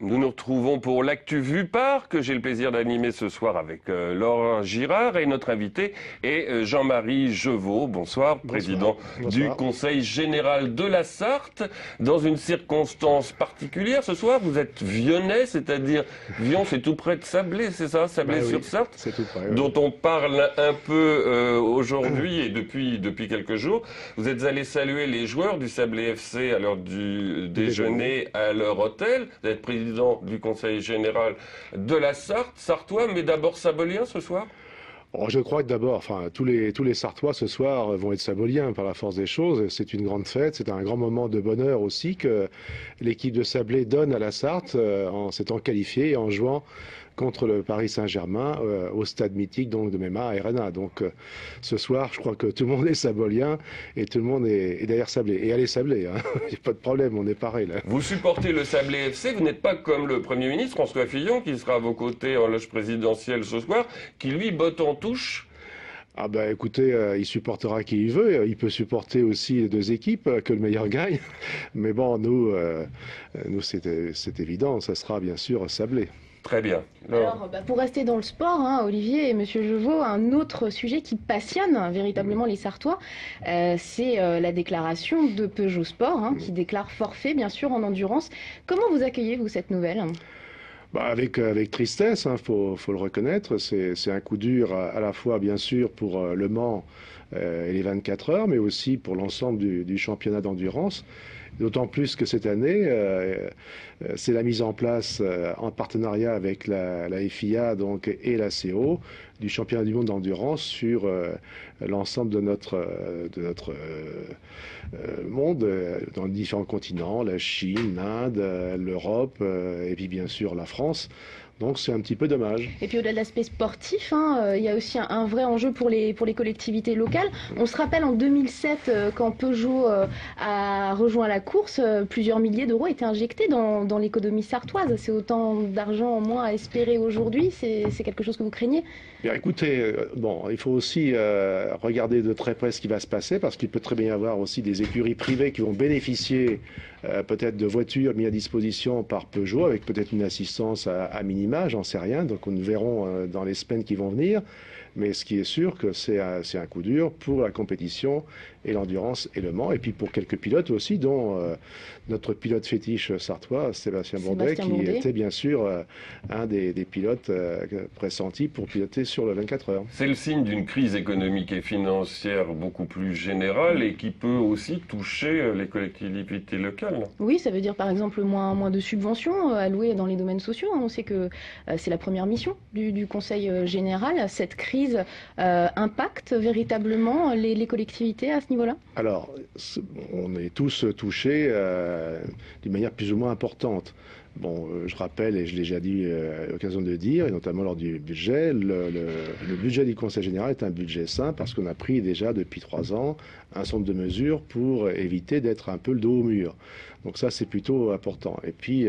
Nous nous retrouvons pour l'Actu Vue Par, que j'ai le plaisir d'animer ce soir avec Laurent Girard. Et notre invité est Jean-Marie Jeuveau. Bonsoir, président du Conseil général de la Sarthe. Dans une circonstance particulière, ce soir, vous êtes Vionnais, c'est-à-dire Vion, c'est tout près de Sablé, c'est ça, Sablé-sur-Sarthe, c'est tout près, dont on parle un peu aujourd'hui et depuis quelques jours. Vous êtes allé saluer les joueurs du Sablé FC à l'heure du déjeuner à leur hôtel. Vous êtes président du Conseil général de la Sarthe, sartois, mais d'abord saboliens ce soir? Oh, je crois que d'abord, tous les Sartois ce soir vont être saboliens par la force des choses. C'est une grande fête, c'est un grand moment de bonheur aussi que l'équipe de Sablé donne à la Sarthe en s'étant qualifiée et en jouant contre le Paris Saint-Germain au stade mythique donc de Mema Arena. Donc ce soir, je crois que tout le monde est sabolien et tout le monde est derrière Sablé. Et allez Sablé, hein. Il n'y a pas de problème, on est pareil là. Vous supportez le Sablé FC, vous n'êtes pas comme le Premier ministre François Fillon qui sera à vos côtés en loge présidentielle ce soir, qui lui botte en touche. Ah bah écoutez, il supportera qui il veut. Il peut supporter aussi les deux équipes, que le meilleur gagne. Mais bon, nous c'est évident, ça sera bien sûr Sablé. Très bien. Alors, pour rester dans le sport, Olivier et Monsieur Jeuveau, un autre sujet qui passionne véritablement les Sartois, c'est la déclaration de Peugeot Sport, qui déclare forfait, bien sûr, en endurance. Comment vous accueillez-vous cette nouvelle ? Avec tristesse, faut le reconnaître. C'est un coup dur à la fois, bien sûr, pour Le Mans et les 24 heures, mais aussi pour l'ensemble du championnat d'endurance. D'autant plus que cette année, c'est la mise en place en partenariat avec la FIA donc, et la CO du championnat du monde d'endurance sur l'ensemble de notre monde, dans les différents continents, la Chine, l'Inde, l'Europe et puis bien sûr la France. Donc c'est un petit peu dommage. Et puis au-delà de l'aspect sportif, il y a aussi un vrai enjeu pour les collectivités locales. On se rappelle en 2007, quand Peugeot a rejoint la course, plusieurs milliers d'euros étaient injectés dans l'économie sartoise. C'est autant d'argent en moins à espérer aujourd'hui. C'est quelque chose que vous craignez ? Bien, écoutez, il faut aussi regarder de très près ce qui va se passer, parce qu'il peut très bien y avoir aussi des écuries privées qui vont bénéficier peut-être de voitures mises à disposition par Peugeot, avec peut-être une assistance à minima, j'en sais rien, donc nous verrons dans les semaines qui vont venir. Mais ce qui est sûr, que c'est un coup dur pour la compétition et l'endurance et le Mans, et puis pour quelques pilotes aussi, dont notre pilote fétiche sartois, Sébastien Bourdet, qui était bien sûr un des pilotes pressentis pour piloter sur le 24 heures. C'est le signe d'une crise économique et financière beaucoup plus générale et qui peut aussi toucher les collectivités locales. Oui, ça veut dire par exemple moins de subventions allouées dans les domaines sociaux. On sait que c'est la première mission du Conseil général. Cette crise impacte véritablement les collectivités à ce niveau-là ? Alors, on est tous touchés d'une manière plus ou moins importante. Bon, je rappelle, et je l'ai déjà dit à l'occasion de dire, et notamment lors du budget, le budget du Conseil général est un budget sain parce qu'on a pris déjà depuis 3 ans un certain nombre de mesures pour éviter d'être un peu le dos au mur. Donc ça, c'est plutôt important. Et puis,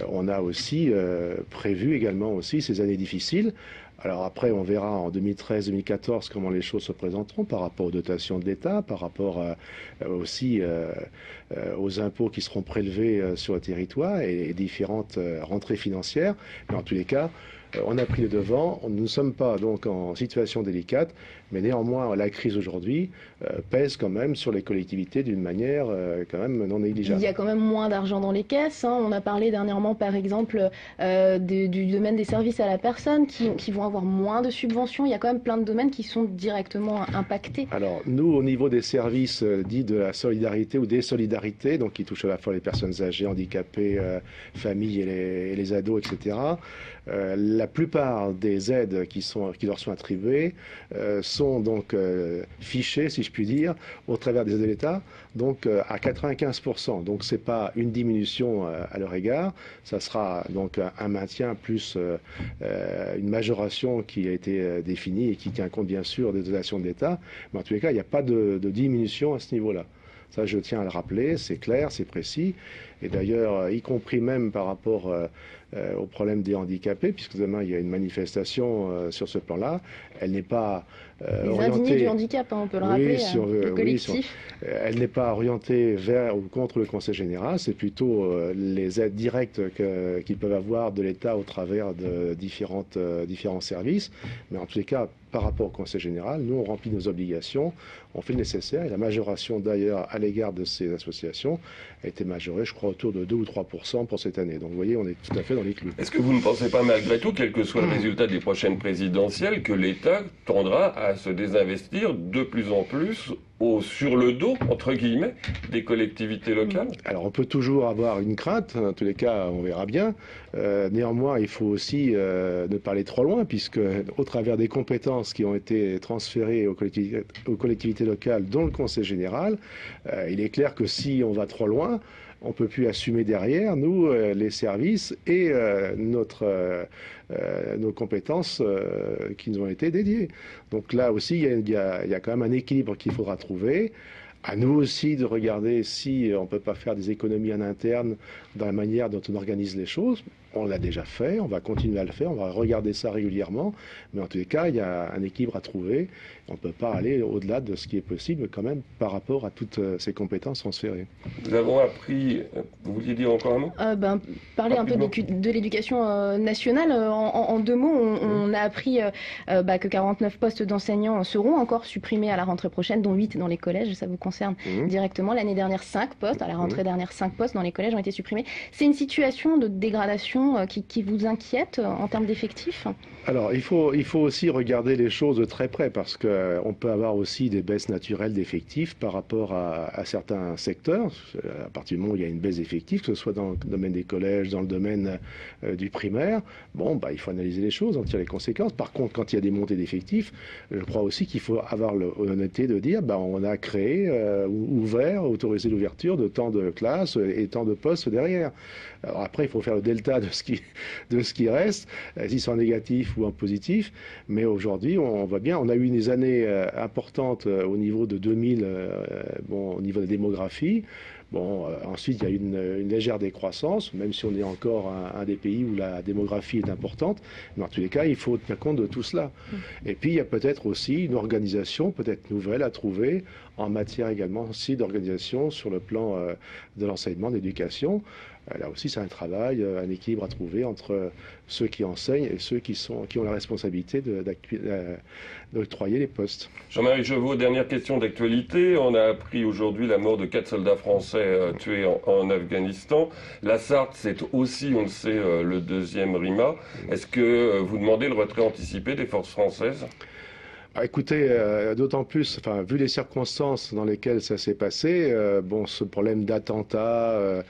on a aussi prévu également aussi ces années difficiles. Alors après, on verra en 2013-2014 comment les choses se présenteront par rapport aux dotations de l'État, par rapport aussi aux impôts qui seront prélevés sur le territoire et différentes rentrées financières. Mais en tous les cas, on a pris le devant. Nous ne sommes pas donc en situation délicate, mais néanmoins la crise aujourd'hui pèse quand même sur les collectivités d'une manière quand même non négligeable. Il y a quand même moins d'argent dans les caisses. On a parlé dernièrement par exemple du domaine des services à la personne qui vont avoir moins de subventions. Il y a quand même plein de domaines qui sont directement impactés. Alors nous, au niveau des services dits de la solidarité ou des solidarités, donc qui touchent à la fois les personnes âgées, handicapées, familles et les ados, etc., la plupart des aides qui leur sont attribuées sont donc fichées, si je puis dire, au travers des aides de l'État, donc à 95%. Donc c'est pas une diminution à leur égard, ça sera donc un maintien plus une majoration qui a été définie et qui tient compte bien sûr des dotations de l'État, mais en tous les cas, il n'y a pas de diminution à ce niveau-là. Ça, je tiens à le rappeler, c'est clair, c'est précis. Et d'ailleurs, y compris même par rapport au problème des handicapés, puisque demain il y a une manifestation sur ce plan-là, elle n'est pas les indignés du handicap, hein, on peut le rappeler, le collectif. Elle n'est pas orientée vers ou contre le Conseil général, c'est plutôt les aides directes qu'ils peuvent avoir de l'État au travers de différents services. Mais en tous les cas, par rapport au Conseil général, nous on remplit nos obligations, on fait le nécessaire. Et la majoration d'ailleurs à l'égard de ces associations a été majorée, je crois, autour de 2 ou 3% pour cette année. Donc vous voyez, on est tout à fait dans les clous. Est-ce que vous ne pensez pas malgré tout, quel que soit le résultat des prochaines présidentielles, que l'État tendra à se désinvestir de plus en plus sur le dos, entre guillemets, des collectivités locales? Alors on peut toujours avoir une crainte, en tous les cas on verra bien. Néanmoins, il faut aussi ne pas aller trop loin, puisque au travers des compétences qui ont été transférées aux collectivités locales, dont le Conseil général, il est clair que si on va trop loin, on ne peut plus assumer derrière, nous, les services et nos compétences qui nous ont été dédiées. Donc là aussi, il y a quand même un équilibre qu'il faudra trouver. À nous aussi de regarder si on ne peut pas faire des économies en interne dans la manière dont on organise les choses. On l'a déjà fait, on va continuer à le faire, on va regarder ça régulièrement. Mais en tous les cas, il y a un équilibre à trouver. On ne peut pas aller au-delà de ce qui est possible quand même par rapport à toutes ces compétences transférées. Nous avons appris, vous vouliez dire encore un mot? Parler un peu de l'éducation nationale. En 2 mots, on a appris que 49 postes d'enseignants seront encore supprimés à la rentrée prochaine, dont 8 dans les collèges. Ça vous concerne directement. L'année dernière, 5 postes. À la rentrée dernière, 5 postes dans les collèges ont été supprimés. C'est une situation de dégradation qui vous inquiète en termes d'effectifs? Alors, il faut aussi regarder les choses de très près, parce qu'on peut avoir aussi des baisses naturelles d'effectifs par rapport à certains secteurs. À partir du moment où il y a une baisse d'effectifs, que ce soit dans le domaine des collèges, dans le domaine du primaire, il faut analyser les choses, en tirer les conséquences. Par contre, quand il y a des montées d'effectifs, je crois aussi qu'il faut avoir l'honnêteté de dire on a créé, autorisé l'ouverture de tant de classes et tant de postes derrière. Alors après, il faut faire le delta de ce qui reste, s'ils sont négatifs ou en positif. Mais aujourd'hui, on voit bien, on a eu des années importantes au niveau de 2000, au niveau de la démographie. Ensuite, il y a eu une légère décroissance, même si on est encore un des pays où la démographie est importante. Mais en tous les cas, il faut tenir compte de tout cela. Et puis, il y a peut-être aussi une organisation, peut-être nouvelle, à trouver en matière également aussi d'organisation sur le plan de l'enseignement, de l'éducation. Là aussi, c'est un travail, un équilibre à trouver entre ceux qui enseignent et ceux qui ont la responsabilité d'octroyer les postes. Jean-Marie Jeuveau, dernière question d'actualité. On a appris aujourd'hui la mort de 4 soldats français tués en Afghanistan. La Sarthe, c'est aussi, on le sait, le 2e RIMA. Est-ce que vous demandez le retrait anticipé des forces françaises ? Écoutez, d'autant plus, vu les circonstances dans lesquelles ça s'est passé, ce problème d'attentat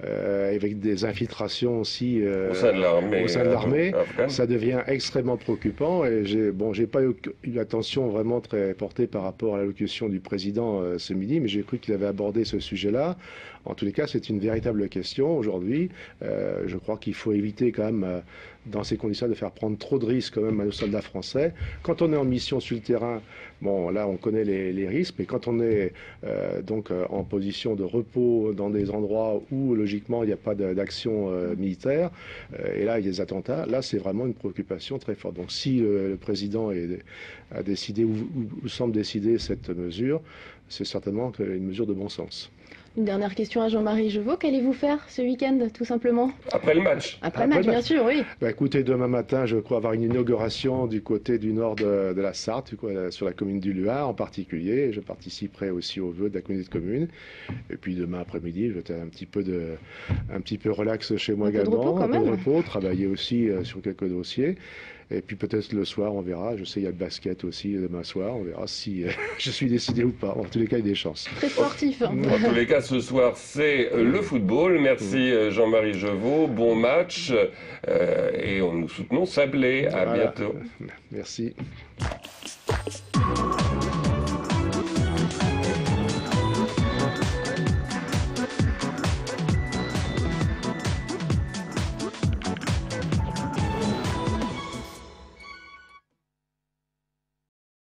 avec des infiltrations aussi au sein de l'armée, ça devient extrêmement préoccupant. Et j'ai pas eu l'attention vraiment très portée par rapport à l'allocution du président ce midi, mais j'ai cru qu'il avait abordé ce sujet-là. En tous les cas, c'est une véritable question aujourd'hui. Je crois qu'il faut éviter quand même, dans ces conditions, de faire prendre trop de risques quand même à nos soldats français. Quand on est en mission sur le terrain, là, on connaît les risques, mais quand on est en position de repos dans des endroits où, logiquement, il n'y a pas d'action militaire, et là, il y a des attentats, là, c'est vraiment une préoccupation très forte. Donc, si le président a décidé ou semble décider cette mesure, c'est certainement une mesure de bon sens. Une dernière question à Jean-Marie Jeuveau. Qu'allez-vous faire ce week-end, tout simplement? Après le match. Après le match, bien sûr, oui. Écoutez, demain matin, je crois avoir une inauguration du côté du nord de la Sarthe, sur la commune du Luard en particulier. Je participerai aussi aux vœux de la communauté de communes. Et puis demain après-midi, je vais être un petit peu relax chez moi également. Un peu de repos, travailler aussi sur quelques dossiers. Et puis peut-être le soir, on verra. Je sais, il y a le basket aussi demain soir. On verra si je suis décidé ou pas. En tous les cas, il y a des chances. Très sportif. En tous les cas, ce soir, c'est le football. Merci Jean-Marie Jeuveau. Bon match. Et nous soutenons Sablé. À bientôt. Merci.